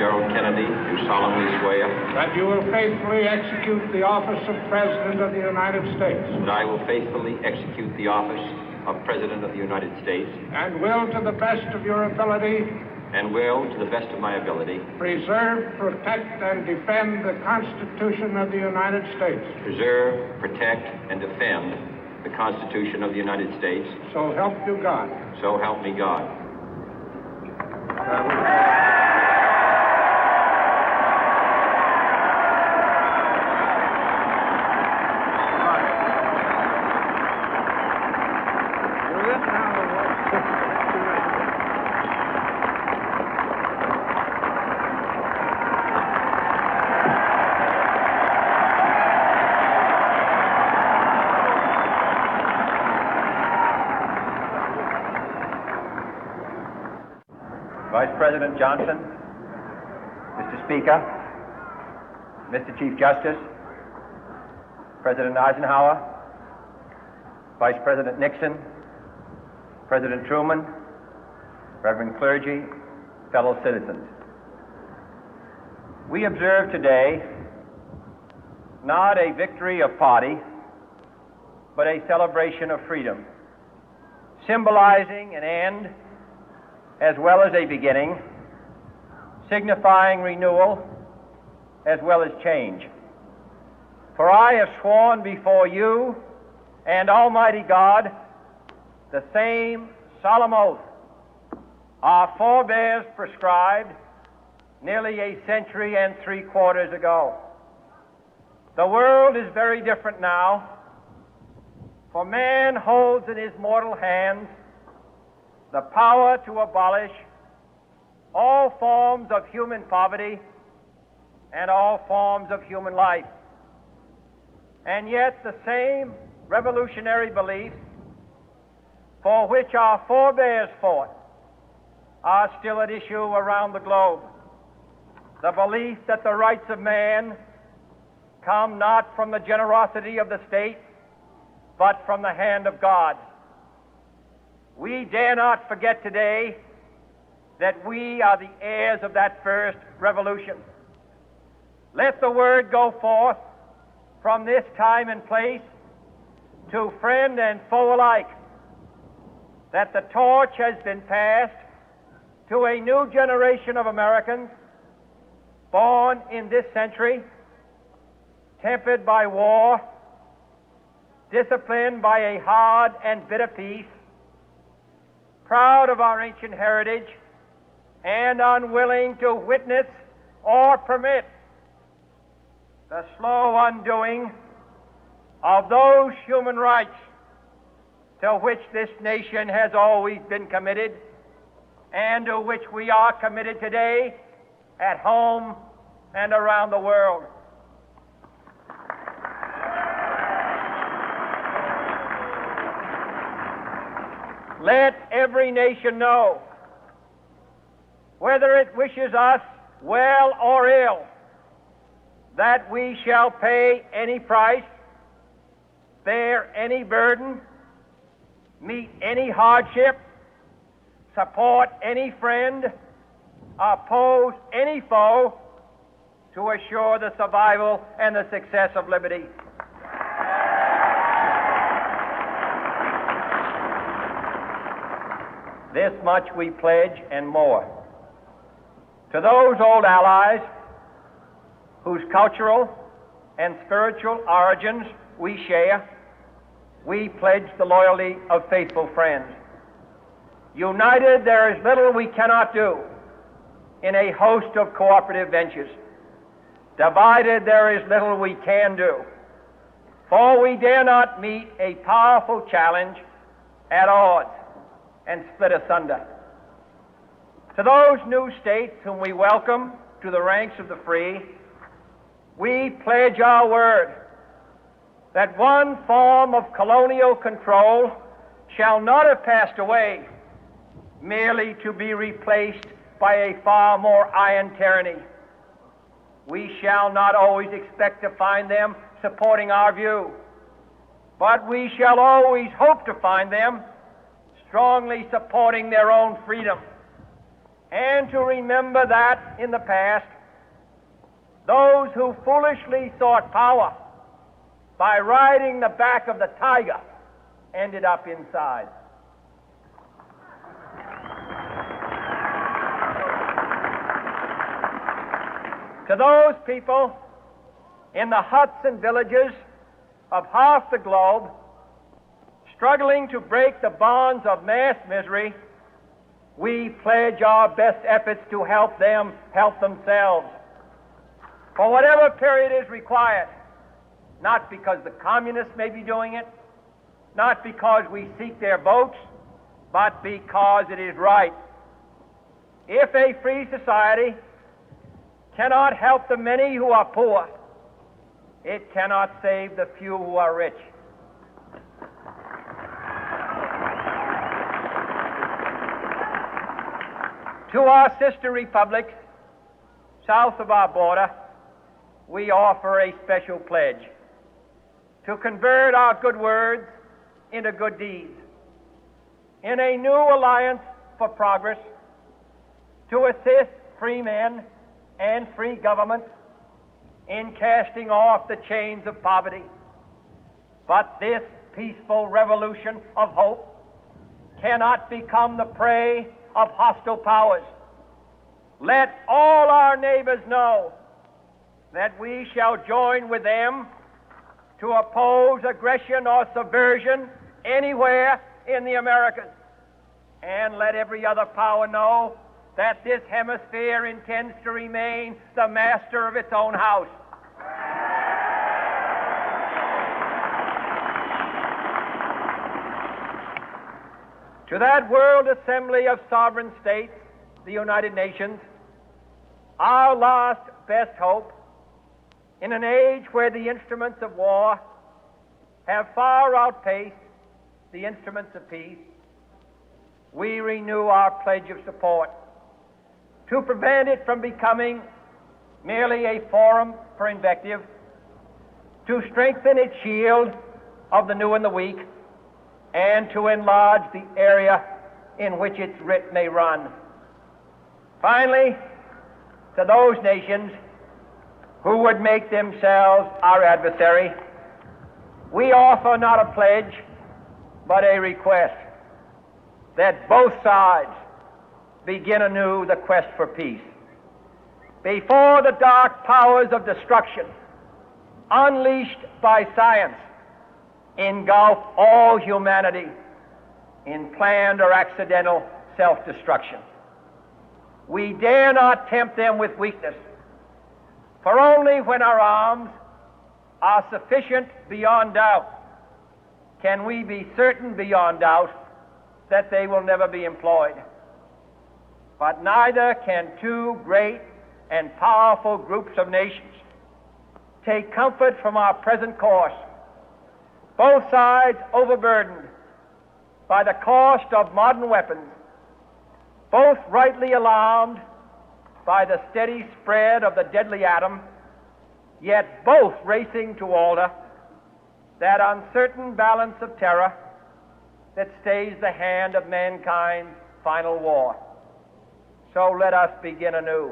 Harold Kennedy, do solemnly swear that you will faithfully execute the office of President of the United States. that I will faithfully execute the office of President of the United States And will, to the best of your ability, and will, to the best of my ability, preserve, protect, and defend the Constitution of the United States. preserve, protect, and defend the Constitution of the United States. So help you God. So help me God. Vice President Johnson, Mr. Speaker, Mr. Chief Justice, President Eisenhower, Vice President Nixon, President Truman, Reverend clergy, fellow citizens. We observe today not a victory of party, but a celebration of freedom, symbolizing an end as well as a beginning, signifying renewal as well as change. For I have sworn before you and Almighty God the same solemn oath our forebears prescribed nearly a century and 3/4 ago. The world is very different now, for man holds in his mortal hands the power to abolish all forms of human poverty and all forms of human life. And yet the same revolutionary beliefs for which our forebears fought are still at issue around the globe. The belief that the rights of man come not from the generosity of the state, but from the hand of God. We dare not forget today that we are the heirs of that first revolution. Let the word go forth from this time and place to friend and foe alike that the torch has been passed to a new generation of Americans born in this century, tempered by war, disciplined by a hard and bitter peace, proud of our ancient heritage, and unwilling to witness or permit the slow undoing of those human rights to which this nation has always been committed and to which we are committed today at home and around the world. Let every nation know, whether it wishes us well or ill, that we shall pay any price, bear any burden, meet any hardship, support any friend, oppose any foe to assure the survival and the success of liberty. This much we pledge and more. To those old allies whose cultural and spiritual origins we share, we pledge the loyalty of faithful friends. United, there is little we cannot do in a host of cooperative ventures. Divided, there is little we can do, for we dare not meet a powerful challenge at odds and split asunder. To those new states whom we welcome to the ranks of the free, we pledge our word that one form of colonial control shall not have passed away merely to be replaced by a far more iron tyranny. We shall not always expect to find them supporting our view, but we shall always hope to find them strongly supporting their own freedom. and to remember that in the past, those who foolishly sought power by riding the back of the tiger ended up inside. To those people in the huts and villages of half the globe struggling to break the bonds of mass misery, we pledge our best efforts to help them help themselves for whatever period is required, not because the communists may be doing it, not because we seek their votes, but because it is right. If a free society cannot help the many who are poor, it cannot save the few who are rich. To our sister republics south of our border, we offer a special pledge to convert our good words into good deeds, in a new alliance for progress, to assist free men and free governments in casting off the chains of poverty. But this peaceful revolution of hope cannot become the prey of hostile powers. Let all our neighbors know that we shall join with them to oppose aggression or subversion anywhere in the Americas. And let every other power know that this hemisphere intends to remain the master of its own house. To that World Assembly of Sovereign States, the United Nations, our last best hope, in an age where the instruments of war have far outpaced the instruments of peace, we renew our pledge of support to prevent it from becoming merely a forum for invective, to strengthen its shield of the new and the weak, and to enlarge the area in which its writ may run. Finally, to those nations who would make themselves our adversary, we offer not a pledge, but a request that both sides begin anew the quest for peace. Before the dark powers of destruction, unleashed by science, engulf all humanity in planned or accidental self-destruction, we dare not tempt them with weakness, for only when our arms are sufficient beyond doubt can we be certain beyond doubt that they will never be employed. But neither can two great and powerful groups of nations take comfort from our present course, both sides overburdened by the cost of modern weapons, both rightly alarmed by the steady spread of the deadly atom, yet both racing to alter that uncertain balance of terror that stays the hand of mankind's final war. So let us begin anew,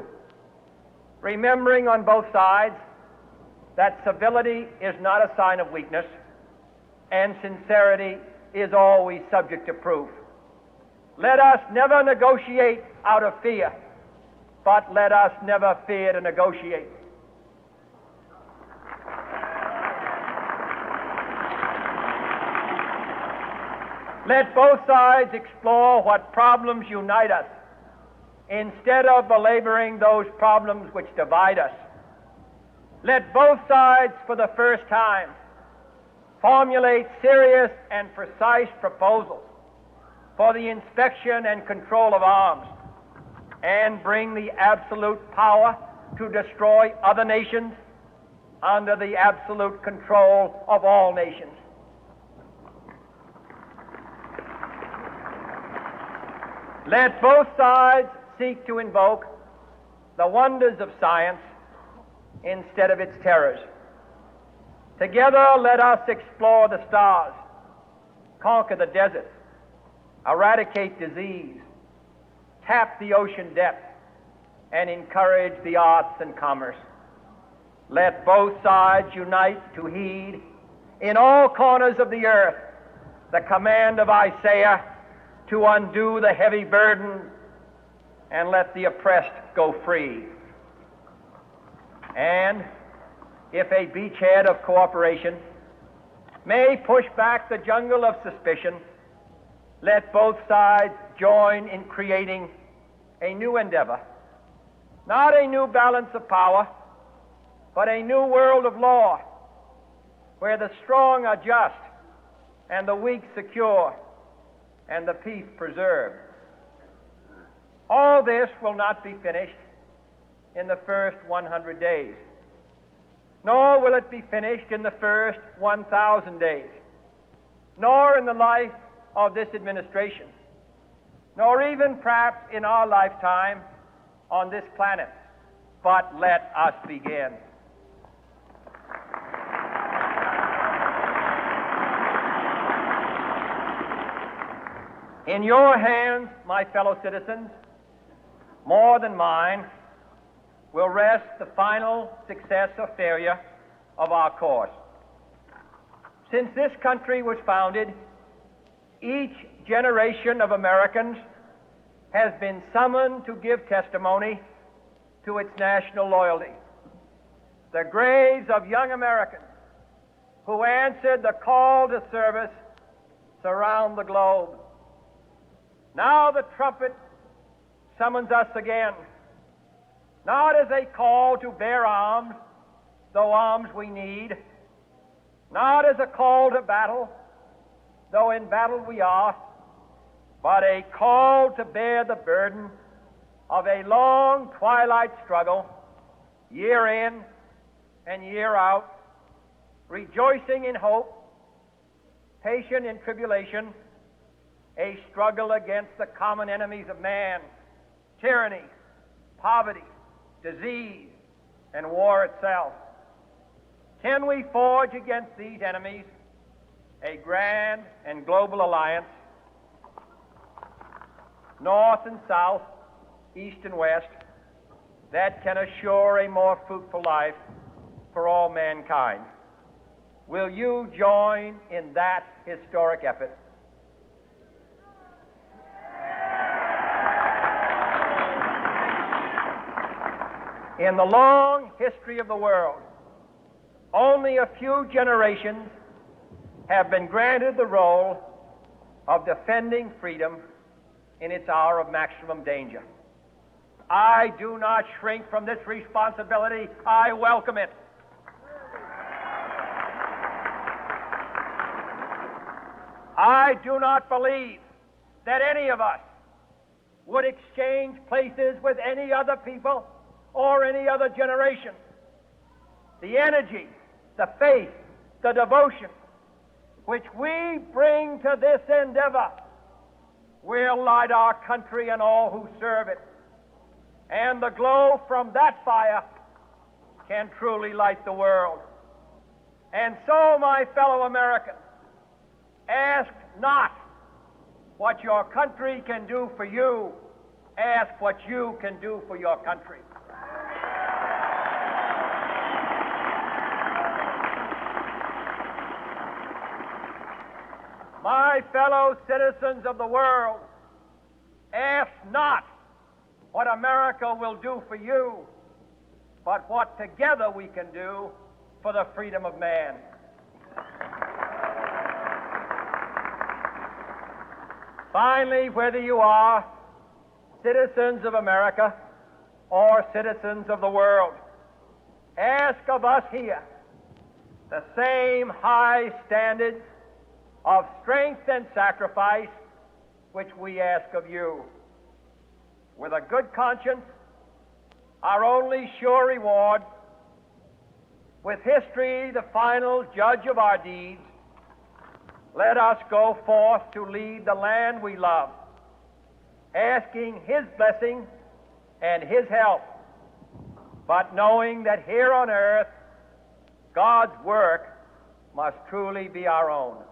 remembering on both sides that civility is not a sign of weakness, and sincerity is always subject to proof. Let us never negotiate out of fear, but let us never fear to negotiate. Let both sides explore what problems unite us, instead of belaboring those problems which divide us. Let both sides, for the first time, formulate serious and precise proposals for the inspection and control of arms, and bring the absolute power to destroy other nations under the absolute control of all nations. Let both sides seek to invoke the wonders of science instead of its terrors. Together, let us explore the stars, conquer the deserts, eradicate disease, tap the ocean depth, and encourage the arts and commerce. Let both sides unite to heed in all corners of the earth the command of Isaiah to undo the heavy burden and let the oppressed go free. And if a beachhead of cooperation may push back the jungle of suspicion, let both sides join in creating a new endeavor, not a new balance of power, but a new world of law, where the strong are just and the weak secure and the peace preserved. All this will not be finished in the first 100 days, nor will it be finished in the first 1,000 days, nor in the life of this administration, nor even perhaps in our lifetime on this planet. But let us begin. In your hands, my fellow citizens, more than mine, will rest the final success or failure of our course. Since this country was founded, each generation of Americans has been summoned to give testimony to its national loyalty. The graves of young Americans who answered the call to service surround the globe. Now the trumpet summons us again, not as a call to bear arms, though arms we need, not as a call to battle, though in battle we are, but a call to bear the burden of a long twilight struggle, year in and year out, rejoicing in hope, patient in tribulation, a struggle against the common enemies of man, tyranny, poverty, disease, and war itself. Can we forge against these enemies a grand and global alliance, north and south, east and west, that can assure a more fruitful life for all mankind? Will you join in that historic effort? In the long history of the world, only a few generations have been granted the role of defending freedom in its hour of maximum danger. I do not shrink from this responsibility. I welcome it. I do not believe that any of us would exchange places with any other people or any other generation. The energy, the faith, the devotion which we bring to this endeavor will light our country and all who serve it. And the glow from that fire can truly light the world. And so, my fellow Americans, ask not what your country can do for you. Ask what you can do for your country. My fellow citizens of the world, ask not what America will do for you, but what together we can do for the freedom of man. Finally, whether you are citizens of America or citizens of the world, ask of us here the same high standards of strength and sacrifice which we ask of you. With a good conscience, our only sure reward, with history the final judge of our deeds, let us go forth to lead the land we love, asking His blessing and His help, but knowing that here on earth, God's work must truly be our own.